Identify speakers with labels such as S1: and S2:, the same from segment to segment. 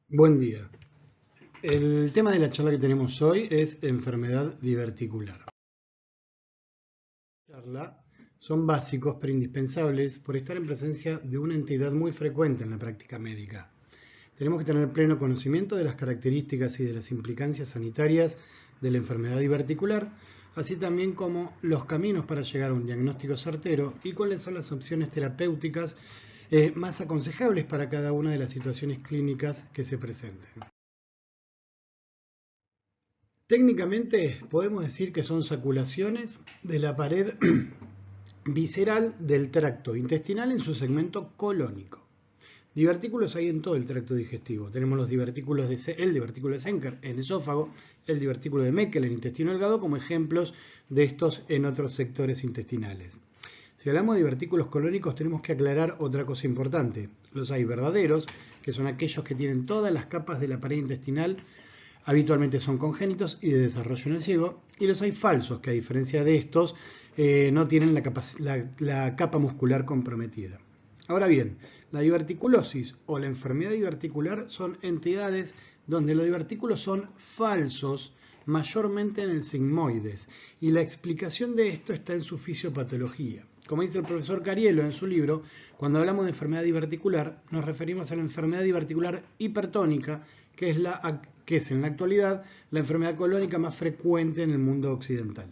S1: Buen día. El tema de la charla que tenemos hoy es enfermedad diverticular. Charla son básicos pero indispensables por estar en presencia de una entidad muy frecuente en la práctica médica. Tenemos que tener pleno conocimiento de las características y de las implicancias sanitarias de la enfermedad diverticular, así también como los caminos para llegar a un diagnóstico certero y cuáles son las opciones terapéuticas más aconsejables para cada una de las situaciones clínicas que se presenten. Técnicamente podemos decir que son saculaciones de la pared visceral del tracto intestinal en su segmento colónico. Divertículos hay en todo el tracto digestivo. Tenemos el divertículo de Senker en esófago, el divertículo de Meckel en intestino delgado como ejemplos de estos en otros sectores intestinales. Si hablamos de divertículos colónicos tenemos que aclarar otra cosa importante. Los hay verdaderos, que son aquellos que tienen todas las capas de la pared intestinal, habitualmente son congénitos y de desarrollo en el ciego, y los hay falsos, que a diferencia de estos no tienen la capa muscular comprometida. Ahora bien, la diverticulosis o la enfermedad diverticular son entidades donde los divertículos son falsos, mayormente en el sigmoides, y la explicación de esto está en su fisiopatología. Como dice el profesor Cariello en su libro, cuando hablamos de enfermedad diverticular, nos referimos a la enfermedad diverticular hipertónica, que es en la actualidad la enfermedad colónica más frecuente en el mundo occidental.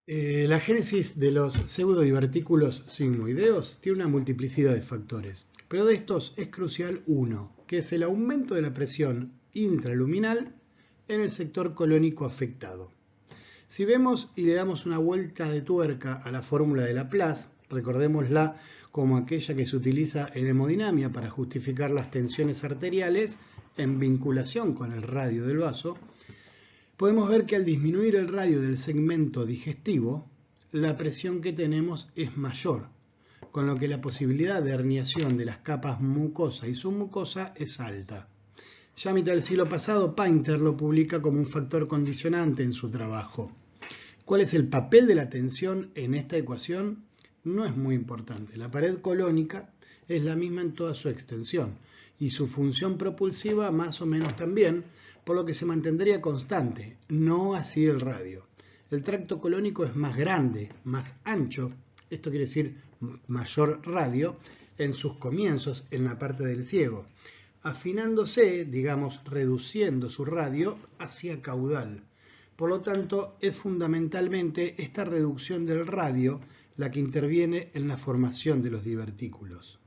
S1: La génesis de los pseudodivertículos sigmoideos tiene una multiplicidad de factores, pero de estos es crucial uno, que es el aumento de la presión intraluminal en el sector colónico afectado. Si vemos y le damos una vuelta de tuerca a la fórmula de Laplace, recordémosla como aquella que se utiliza en hemodinamia para justificar las tensiones arteriales en vinculación con el radio del vaso, podemos ver que al disminuir el radio del segmento digestivo, la presión que tenemos es mayor, con lo que la posibilidad de herniación de las capas mucosa y submucosa es alta. Ya a mitad del siglo pasado, Painter lo publica como un factor condicionante en su trabajo. ¿Cuál es el papel de la tensión en esta ecuación? No es muy importante. La pared colónica es la misma en toda su extensión y su función propulsiva más o menos también, por lo que se mantendría constante, no así el radio. El tracto colónico es más grande, más ancho, esto quiere decir mayor radio, en sus comienzos, en la parte del ciego, afinándose, digamos, reduciendo su radio hacia caudal. Por lo tanto, es fundamentalmente esta reducción del radio la que interviene en la formación de los divertículos.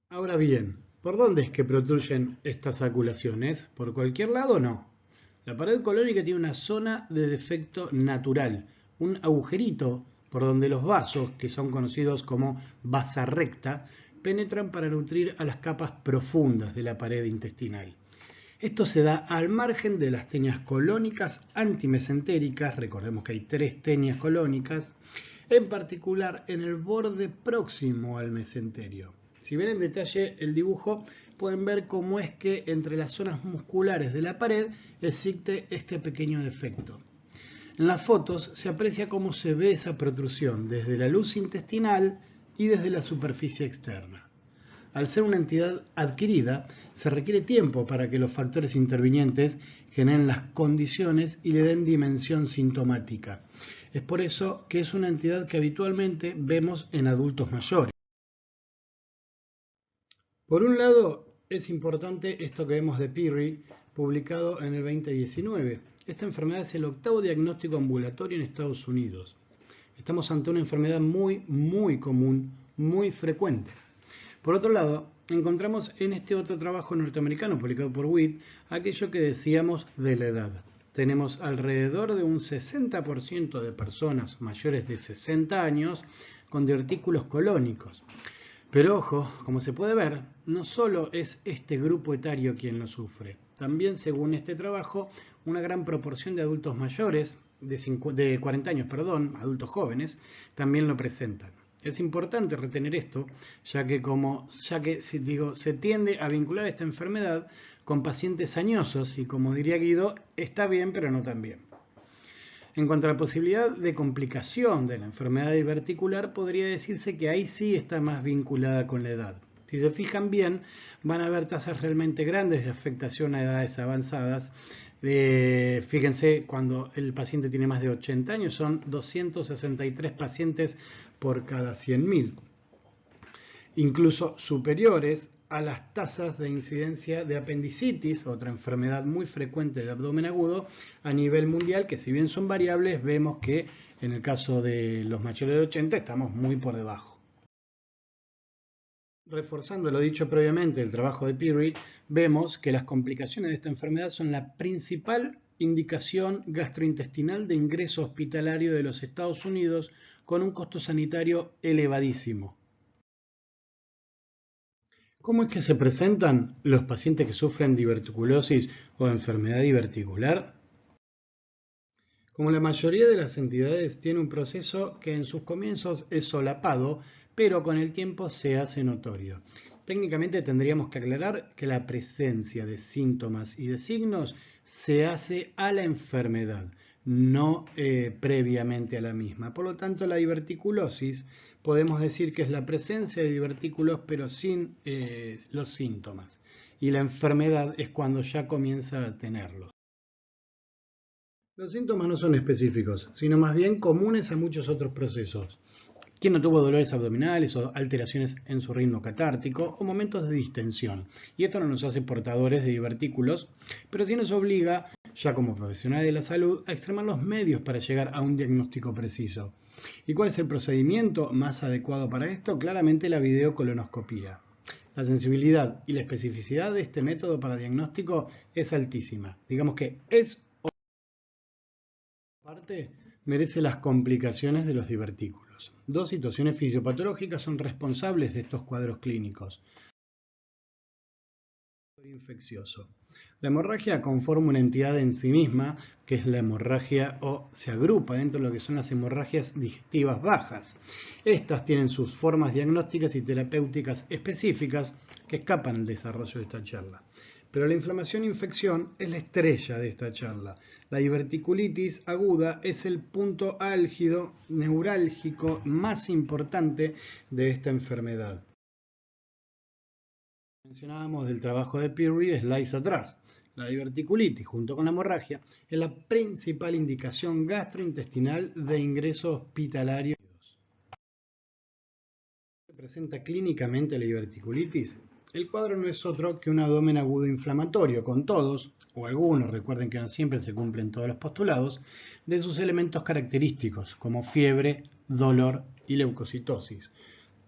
S1: Ahora bien, ¿por dónde es que protruyen estas saculaciones? ¿Por cualquier lado? No. La pared colónica tiene una zona de defecto natural, un agujerito por donde los vasos, que son conocidos como vasa recta, penetran para nutrir a las capas profundas de la pared intestinal. Esto se da al margen de las tenias colónicas antimesentéricas, recordemos que hay 3 tenias colónicas, en particular en el borde próximo al mesenterio. Si ven en detalle el dibujo, pueden ver cómo es que entre las zonas musculares de la pared existe este pequeño defecto. En las fotos se aprecia cómo se ve esa protrusión desde la luz intestinal y desde la superficie externa. Al ser una entidad adquirida, se requiere tiempo para que los factores intervinientes generen las condiciones y le den dimensión sintomática. Es por eso que es una entidad que habitualmente vemos en adultos mayores. Por un lado, es importante esto que vemos de Pirri, publicado en el 2019. Esta enfermedad es el 8º diagnóstico ambulatorio en Estados Unidos. Estamos ante una enfermedad muy común, muy frecuente. Por otro lado, encontramos en este otro trabajo norteamericano publicado por Witt aquello que decíamos de la edad. Tenemos alrededor de un 60% de personas mayores de 60 años con divertículos colónicos. Pero ojo, como se puede ver, no solo es este grupo etario quien lo sufre. También, según este trabajo, una gran proporción de adultos mayores, de 40 años, adultos jóvenes, también lo presentan. Es importante retener esto, ya que se tiende a vincular esta enfermedad con pacientes añosos y, como diría Guido, está bien pero no tan bien. En cuanto a la posibilidad de complicación de la enfermedad diverticular, podría decirse que ahí sí está más vinculada con la edad. Si se fijan bien, van a ver tasas realmente grandes de afectación a edades avanzadas. Fíjense, cuando el paciente tiene más de 80 años, son 263 pacientes por cada 100.000. Incluso superiores a las tasas de incidencia de apendicitis, otra enfermedad muy frecuente del abdomen agudo a nivel mundial, que si bien son variables, vemos que en el caso de los mayores de 80 estamos muy por debajo. Reforzando lo dicho previamente, el trabajo de Pirri, vemos que las complicaciones de esta enfermedad son la principal indicación gastrointestinal de ingreso hospitalario de los Estados Unidos, con un costo sanitario elevadísimo. ¿Cómo es que se presentan los pacientes que sufren diverticulosis o enfermedad diverticular? Como la mayoría de las entidades, tiene un proceso que en sus comienzos es solapado, pero con el tiempo se hace notorio. Técnicamente tendríamos que aclarar que la presencia de síntomas y de signos se hace a la enfermedad, no previamente a la misma. Por lo tanto, la diverticulosis podemos decir que es la presencia de divertículos pero sin los síntomas. Y la enfermedad es cuando ya comienza a tenerlos. Los síntomas no son específicos, sino más bien comunes a muchos otros procesos. ¿Quién no tuvo dolores abdominales o alteraciones en su ritmo catártico o momentos de distensión? Y esto no nos hace portadores de divertículos, pero sí nos obliga, ya como profesionales de la salud, a extremar los medios para llegar a un diagnóstico preciso. ¿Y cuál es el procedimiento más adecuado para esto? Claramente la videocolonoscopía. La sensibilidad y la especificidad de este método para diagnóstico es altísima. Digamos que es parte merece las complicaciones de los divertículos. Dos situaciones fisiopatológicas son responsables de estos cuadros clínicos. Infeccioso. La hemorragia conforma una entidad en sí misma, que es la hemorragia, o se agrupa dentro de lo que son las hemorragias digestivas bajas. Estas tienen sus formas diagnósticas y terapéuticas específicas que escapan al desarrollo de esta charla. Pero la inflamación-infección es la estrella de esta charla. La diverticulitis aguda es el punto álgido, neurálgico más importante de esta enfermedad. Mencionábamos del trabajo de Pirri slides atrás. La diverticulitis, junto con la hemorragia, es la principal indicación gastrointestinal de ingreso hospitalario. ¿Se presenta clínicamente la diverticulitis? El cuadro no es otro que un abdomen agudo inflamatorio, con todos, o algunos, recuerden que no siempre se cumplen todos los postulados, de sus elementos característicos, como fiebre, dolor y leucocitosis.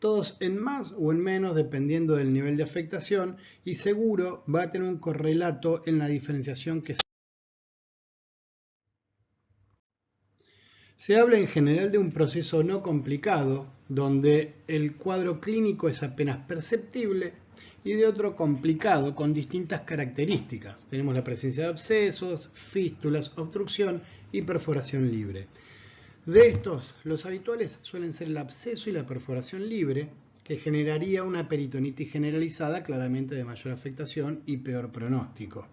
S1: Todos en más o en menos dependiendo del nivel de afectación, y seguro va a tener un correlato en la diferenciación que se habla en general de un proceso no complicado, donde el cuadro clínico es apenas perceptible, y de otro complicado con distintas características. Tenemos la presencia de abscesos, fístulas, obstrucción y perforación libre. De estos, los habituales suelen ser el absceso y la perforación libre, que generaría una peritonitis generalizada, claramente de mayor afectación y peor pronóstico.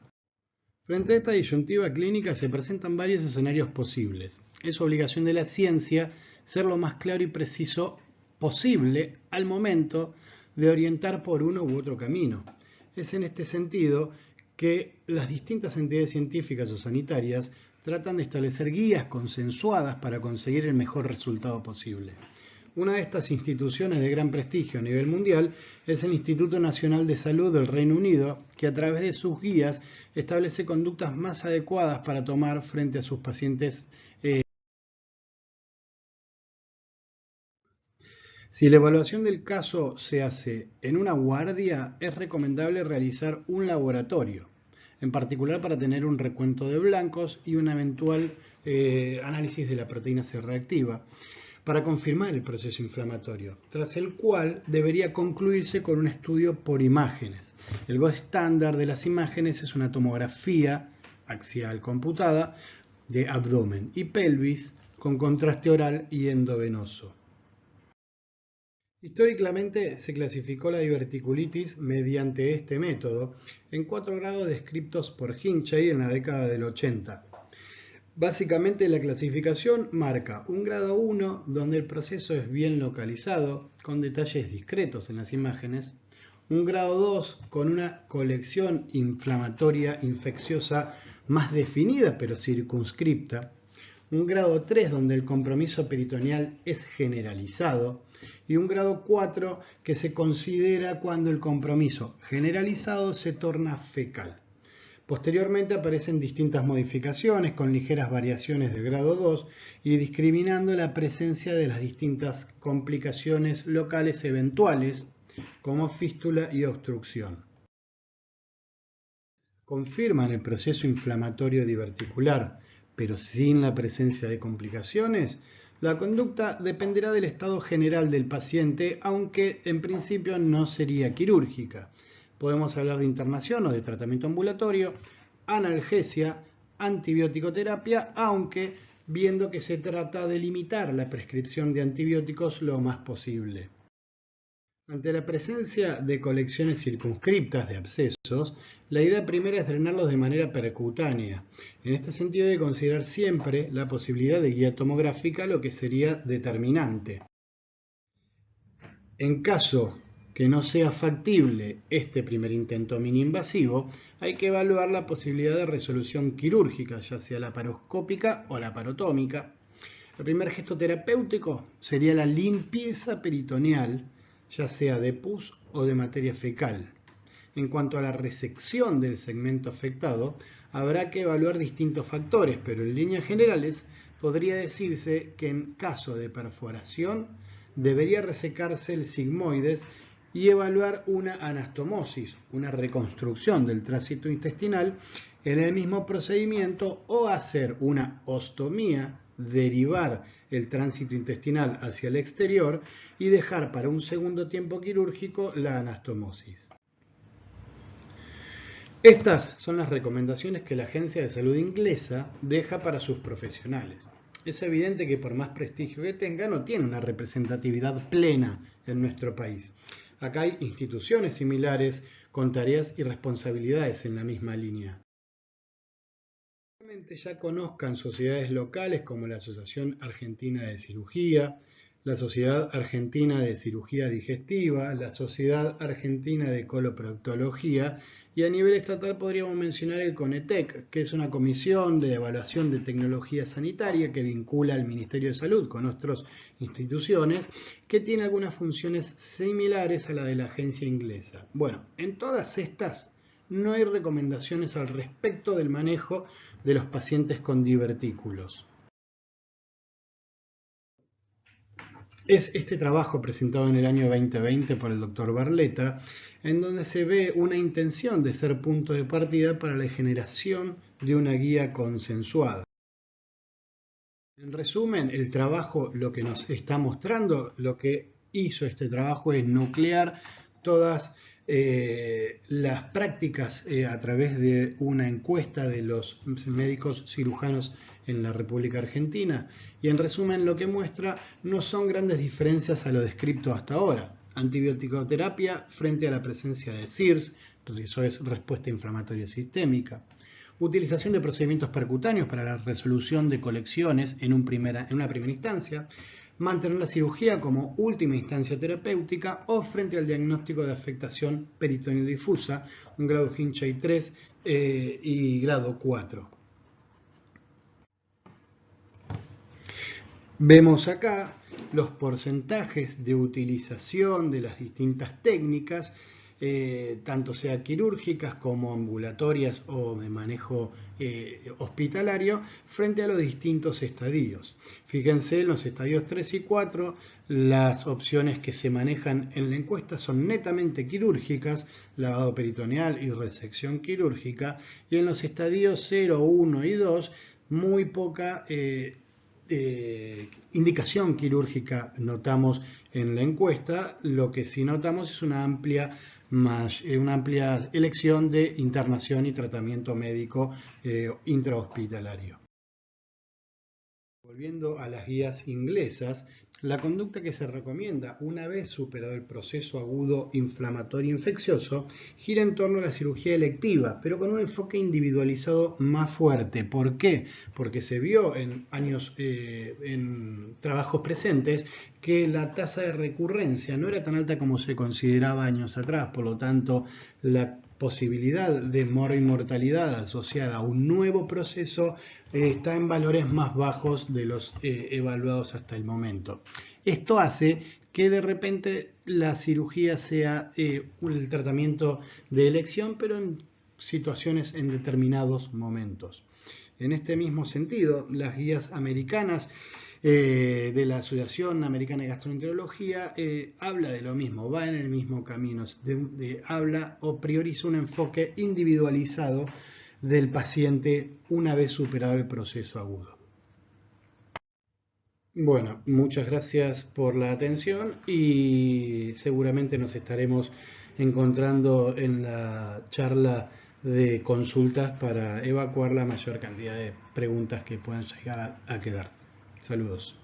S1: Frente a esta disyuntiva clínica se presentan varios escenarios posibles. Es obligación de la ciencia ser lo más claro y preciso posible al momento de orientar por uno u otro camino. Es en este sentido que las distintas entidades científicas o sanitarias tratan de establecer guías consensuadas para conseguir el mejor resultado posible. Una de estas instituciones de gran prestigio a nivel mundial es el Instituto Nacional de Salud del Reino Unido, que a través de sus guías establece conductas más adecuadas para tomar frente a sus pacientes. Si la evaluación del caso se hace en una guardia, es recomendable realizar un laboratorio, en particular para tener un recuento de blancos y un eventual análisis de la proteína C reactiva, para confirmar el proceso inflamatorio, tras el cual debería concluirse con un estudio por imágenes. El gold estándar de las imágenes es una tomografía axial computada de abdomen y pelvis con contraste oral y endovenoso. Históricamente se clasificó la diverticulitis mediante este método en 4 grados descritos por Hinckley en la década del 80. Básicamente la clasificación marca un grado 1 donde el proceso es bien localizado, con detalles discretos en las imágenes, un grado 2 con una colección inflamatoria infecciosa más definida pero circunscripta, un grado 3 donde el compromiso peritoneal es generalizado y un grado 4 que se considera cuando el compromiso generalizado se torna fecal. Posteriormente aparecen distintas modificaciones con ligeras variaciones del grado 2 y discriminando la presencia de las distintas complicaciones locales eventuales como fístula y obstrucción. Confirman el proceso inflamatorio diverticular, pero sin la presencia de complicaciones. La conducta dependerá del estado general del paciente, aunque en principio no sería quirúrgica. Podemos hablar de internación o de tratamiento ambulatorio, analgesia, antibiótico-terapia, aunque viendo que se trata de limitar la prescripción de antibióticos lo más posible. Ante la presencia de colecciones circunscriptas de abscesos, la idea primera es drenarlos de manera percutánea. En este sentido hay que considerar siempre la posibilidad de guía tomográfica, lo que sería determinante. En caso que no sea factible este primer intento mini-invasivo, hay que evaluar la posibilidad de resolución quirúrgica, ya sea laparoscópica o laparotómica. El primer gesto terapéutico sería la limpieza peritoneal, ya sea de pus o de materia fecal. En cuanto a la resección del segmento afectado, habrá que evaluar distintos factores, pero en líneas generales podría decirse que en caso de perforación debería resecarse el sigmoides y evaluar una anastomosis, una reconstrucción del tránsito intestinal en el mismo procedimiento, o hacer una ostomía, derivar el tránsito intestinal hacia el exterior y dejar para un segundo tiempo quirúrgico la anastomosis. Estas son las recomendaciones que la Agencia de Salud inglesa deja para sus profesionales. Es evidente que por más prestigio que tenga, no tiene una representatividad plena en nuestro país. Acá hay instituciones similares con tareas y responsabilidades en la misma línea. Ya conozcan sociedades locales como la Asociación Argentina de Cirugía, la Sociedad Argentina de Cirugía Digestiva, la Sociedad Argentina de Coloproctología, y a nivel estatal podríamos mencionar el CONETEC, que es una comisión de evaluación de tecnología sanitaria que vincula al Ministerio de Salud con otras instituciones, que tiene algunas funciones similares a la de la agencia inglesa. Bueno, en todas estas no hay recomendaciones al respecto del manejo de los pacientes con divertículos. Es este trabajo presentado en el año 2020 por el Dr. Barletta, en donde se ve una intención de ser punto de partida para la generación de una guía consensuada. En resumen, el trabajo lo que nos está mostrando, lo que hizo este trabajo es nuclear todas las prácticas a través de una encuesta de los médicos cirujanos en la República Argentina, y en resumen lo que muestra no son grandes diferencias a lo descrito hasta ahora. Antibiótico-terapia frente a la presencia de CIRS, eso es respuesta inflamatoria sistémica. Utilización de procedimientos percutáneos para la resolución de colecciones en una primera instancia. Mantener la cirugía como última instancia terapéutica o frente al diagnóstico de afectación peritoneal difusa, un grado Hinchay 3 y grado 4. Vemos acá los porcentajes de utilización de las distintas técnicas, tanto sea quirúrgicas como ambulatorias o de manejo hospitalario, frente a los distintos estadios. Fíjense, en los estadios 3 y 4, las opciones que se manejan en la encuesta son netamente quirúrgicas, lavado peritoneal y resección quirúrgica, y en los estadios 0, 1 y 2, muy poca indicación quirúrgica notamos en la encuesta. Lo que sí notamos es una amplia elección de internación y tratamiento médico intrahospitalario. Volviendo a las guías inglesas, la conducta que se recomienda una vez superado el proceso agudo inflamatorio infeccioso gira en torno a la cirugía electiva, pero con un enfoque individualizado más fuerte. ¿Por qué? Porque se vio en en trabajos presentes, que la tasa de recurrencia no era tan alta como se consideraba años atrás. Por lo tanto, la posibilidad de mortalidad asociada a un nuevo proceso está en valores más bajos de los evaluados hasta el momento. Esto hace que de repente la cirugía sea el tratamiento de elección, pero en situaciones, en determinados momentos. En este mismo sentido, las guías americanas de la Asociación Americana de Gastroenterología habla de lo mismo, va en el mismo camino, habla o prioriza un enfoque individualizado del paciente una vez superado el proceso agudo. Bueno, muchas gracias por la atención y seguramente nos estaremos encontrando en la charla de consultas para evacuar la mayor cantidad de preguntas que puedan llegar a quedar. Saludos.